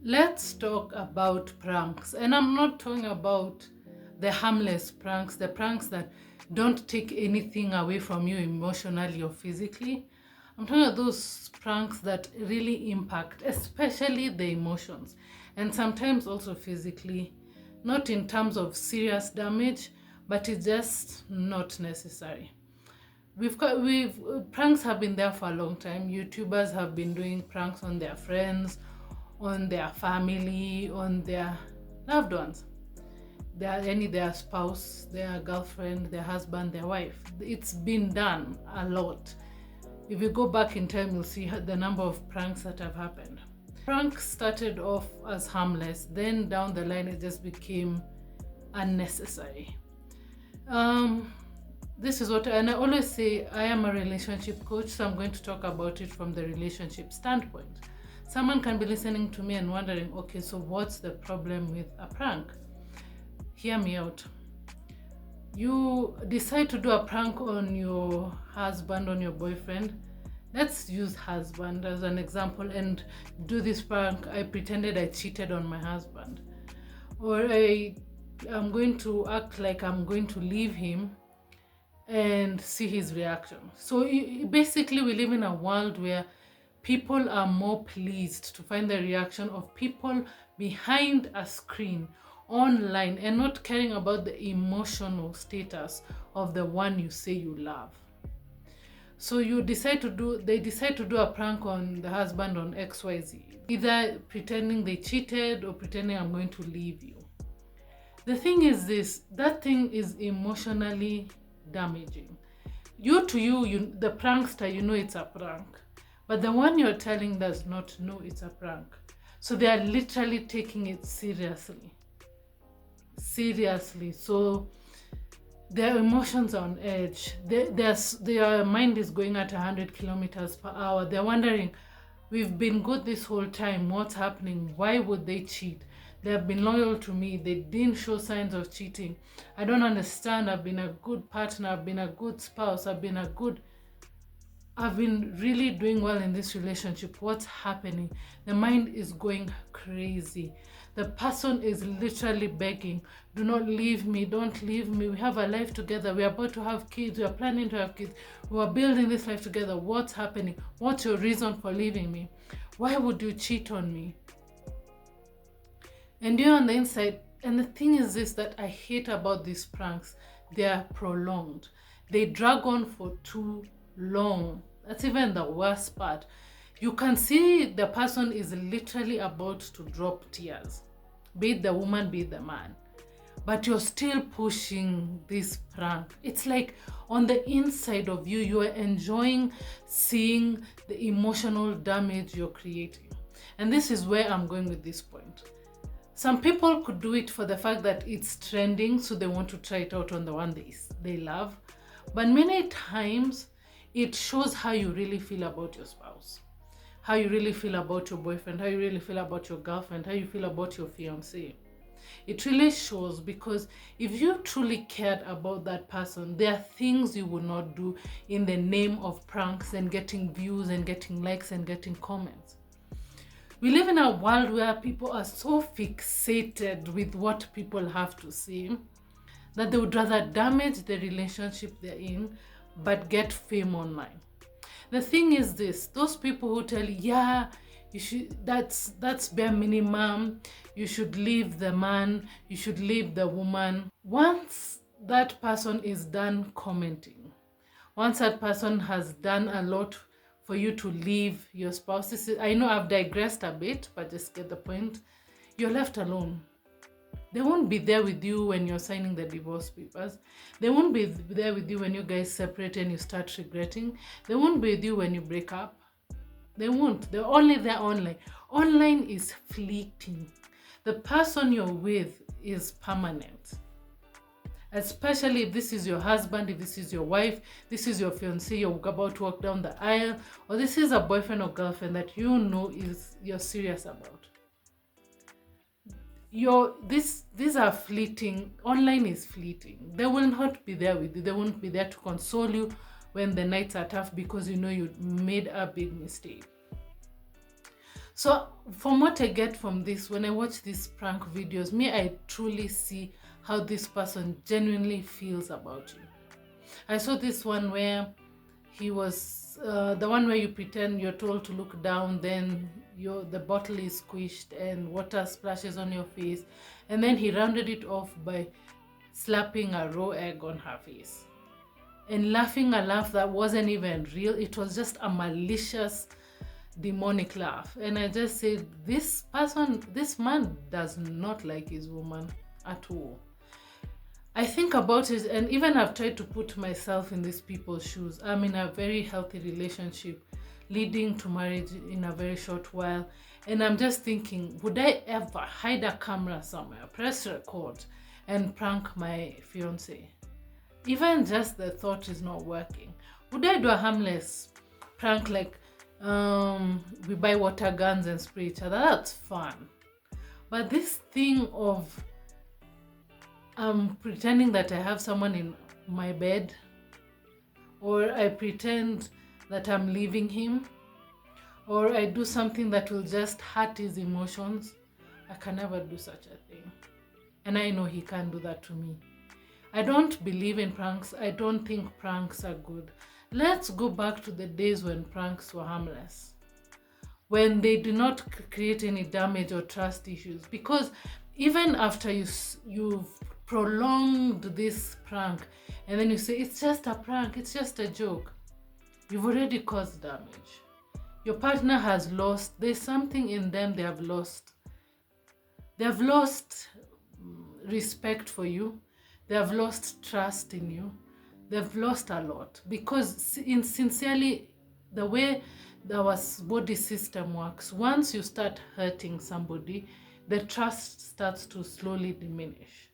Let's talk about pranks. And I'm not talking about the harmless pranks, the pranks that don't take anything away from you emotionally or physically. I'm talking about those pranks that really impact, especially the emotions, and sometimes also physically, not in terms of serious damage, but it's just not necessary. We've pranks have been there for a long time. YouTubers have been doing pranks on their friends, on their family, on their loved ones, their spouse, their girlfriend, their husband, their wife. It's been done a lot. If you go back in time, you'll see the number of pranks that have happened. Pranks started off as harmless, then down the line it just became unnecessary. This is what, and I always say I am a relationship coach, so I'm going to talk about it from the relationship standpoint. Someone can be listening to me and wondering, okay, so what's the problem with a prank? Hear me out. You decide to do a prank on your husband, on your boyfriend. Let's use husband as an example and do this prank. I pretended I cheated on my husband, or I'm going to act like I'm going to leave him and see his reaction. So basically, we live in a world where people are more pleased to find the reaction of people behind a screen online and not caring about the emotional status of the one you say you love. So they decide to do a prank on the husband on XYZ, either pretending they cheated or pretending I'm going to leave you. The thing is this, that thing is emotionally damaging. You, the prankster, you know it's a prank, but the one you're telling does not know it's a prank. So they are literally taking it seriously. So their emotions are on edge. Their mind is going at 100 kilometers per hour. They're wondering, we've been good this whole time. What's happening? Why would they cheat? They have been loyal to me. They didn't show signs of cheating. I don't understand. I've been a good partner. I've been a good spouse. I've been really doing well in this relationship. What's happening? The mind is going crazy. The person is literally begging, do not leave me, don't leave me. We have a life together. We're about to have kids. We're planning to have kids. We're building this life together. What's happening? What's your reason for leaving me? Why would you cheat on me? And you're on the inside. And the thing is this that I hate about these pranks. They are prolonged. They drag on for too long. That's even the worst part. You can see the person is literally about to drop tears, be it the woman, be it the man, but you're still pushing this prank. It's like on the inside of you, you are enjoying seeing the emotional damage you're creating. And this is where I'm going with this point. Some people could do it for the fact that it's trending, so they want to try it out on the one they love. But many times, it shows how you really feel about your spouse, how you really feel about your boyfriend, how you really feel about your girlfriend, how you feel about your fiancé. It really shows, because if you truly cared about that person, there are things you would not do in the name of pranks and getting views and getting likes and getting comments. We live in a world where people are so fixated with what people have to say that they would rather damage the relationship they're in but get fame online. The thing is this, those people who tell you, yeah, you should, that's bare minimum, you should leave the man, you should leave the woman. Once that person is done commenting, once that person has done a lot for you to leave your spouse, I know I've digressed a bit, but just get the point, you're left alone. They won't be there with you when you're signing the divorce papers. They won't be there with you when you guys separate and you start regretting. They won't be with you when you break up. They won't. They're only there online. Online is fleeting. The person you're with is permanent. Especially if this is your husband, if this is your wife, this is your fiancé, you're about to walk down the aisle, or this is a boyfriend or girlfriend that you know you're serious about. These are fleeting. Online is fleeting. They will not be there with you. They won't be there to console you when the nights are tough because you know you made a big mistake. So from what I get from this, when I watch these prank videos, I truly see how this person genuinely feels about you. I saw this one where he was the one where you pretend you're told to look down, then the bottle is squished and water splashes on your face, and then he rounded it off by slapping a raw egg on her face and laughing a laugh that wasn't even real. It was just a malicious, demonic laugh. And I just said, this man does not like his woman at all. I think about it, and even I've tried to put myself in these people's shoes. I'm in a very healthy relationship leading to marriage in a very short while, and I'm just thinking, would I ever hide a camera somewhere, press record, and prank my fiance? Even just the thought is not working. Would I do a harmless prank like we buy water guns and spray each other? That's fun. But this thing of pretending that I have someone in my bed, or I pretend that I'm leaving him, or I do something that will just hurt his emotions, I can never do such a thing. And I know he can't do that to me. I don't believe in pranks. I don't think pranks are good. Let's go back to the days when pranks were harmless, when they did not create any damage or trust issues. Because even after you've prolonged this prank and then you say, it's just a prank, it's just a joke, you've already caused damage. Your partner has lost. There's something in them they have lost. They have lost respect for you. They have lost trust in you. They've lost a lot, because sincerely, the way our body system works, once you start hurting somebody, the trust starts to slowly diminish.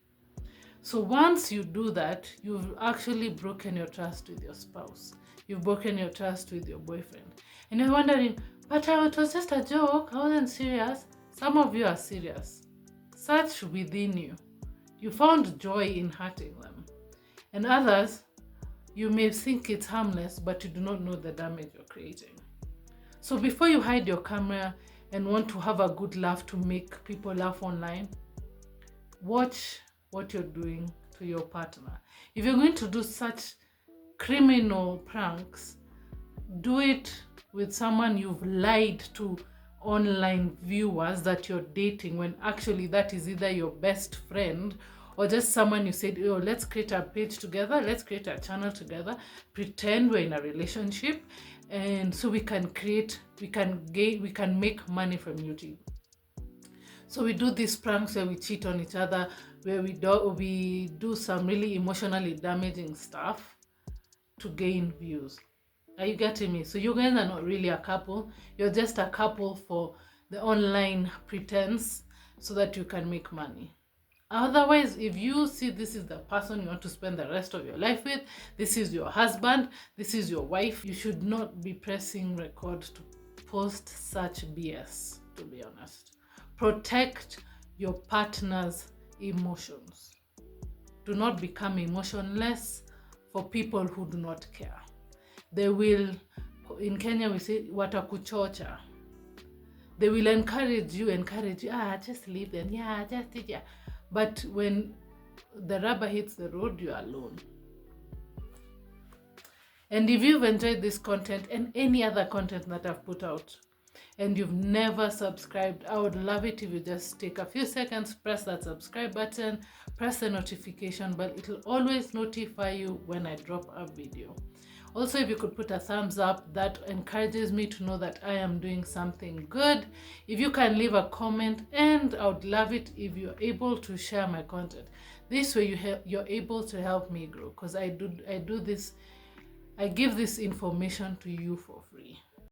So once you do that, you've actually broken your trust with your spouse. You've broken your trust with your boyfriend. And you're wondering, but it was just a joke. I wasn't serious. Some of you are serious. Search within you. You found joy in hurting them. And others, you may think it's harmless, but you do not know the damage you're creating. So before you hide your camera and want to have a good laugh to make people laugh online, watch what you're doing to your partner. If you're going to do such criminal pranks, do it with someone you've lied to online viewers that you're dating, when actually that is either your best friend or just someone you said, oh, let's create a page together, let's create a channel together, pretend we're in a relationship, and so we can make money from YouTube. So we do these pranks where we cheat on each other, where we do some really emotionally damaging stuff to gain views. Are you getting me? So you guys are not really a couple. You're just a couple for the online pretense so that you can make money. Otherwise, if you see this is the person you want to spend the rest of your life with, this is your husband, this is your wife, you should not be pressing record to post such BS, to be honest. Protect your partner's emotions. Do not become emotionless for people who do not care. They will, in Kenya we say, watakuchocha. They will encourage you, just leave them, yeah. But when the rubber hits the road, you're alone. And if you've enjoyed this content and any other content that I've put out, and you've never subscribed, I would love it if you just take a few seconds, press that subscribe button, press the notification bell. It will always notify you when I drop a video. Also, if you could put a thumbs up, that encourages me to know that I am doing something good. If you can leave a comment, and I would love it if you're able to share my content. This way you're able to help me grow, because I give this information to you for free.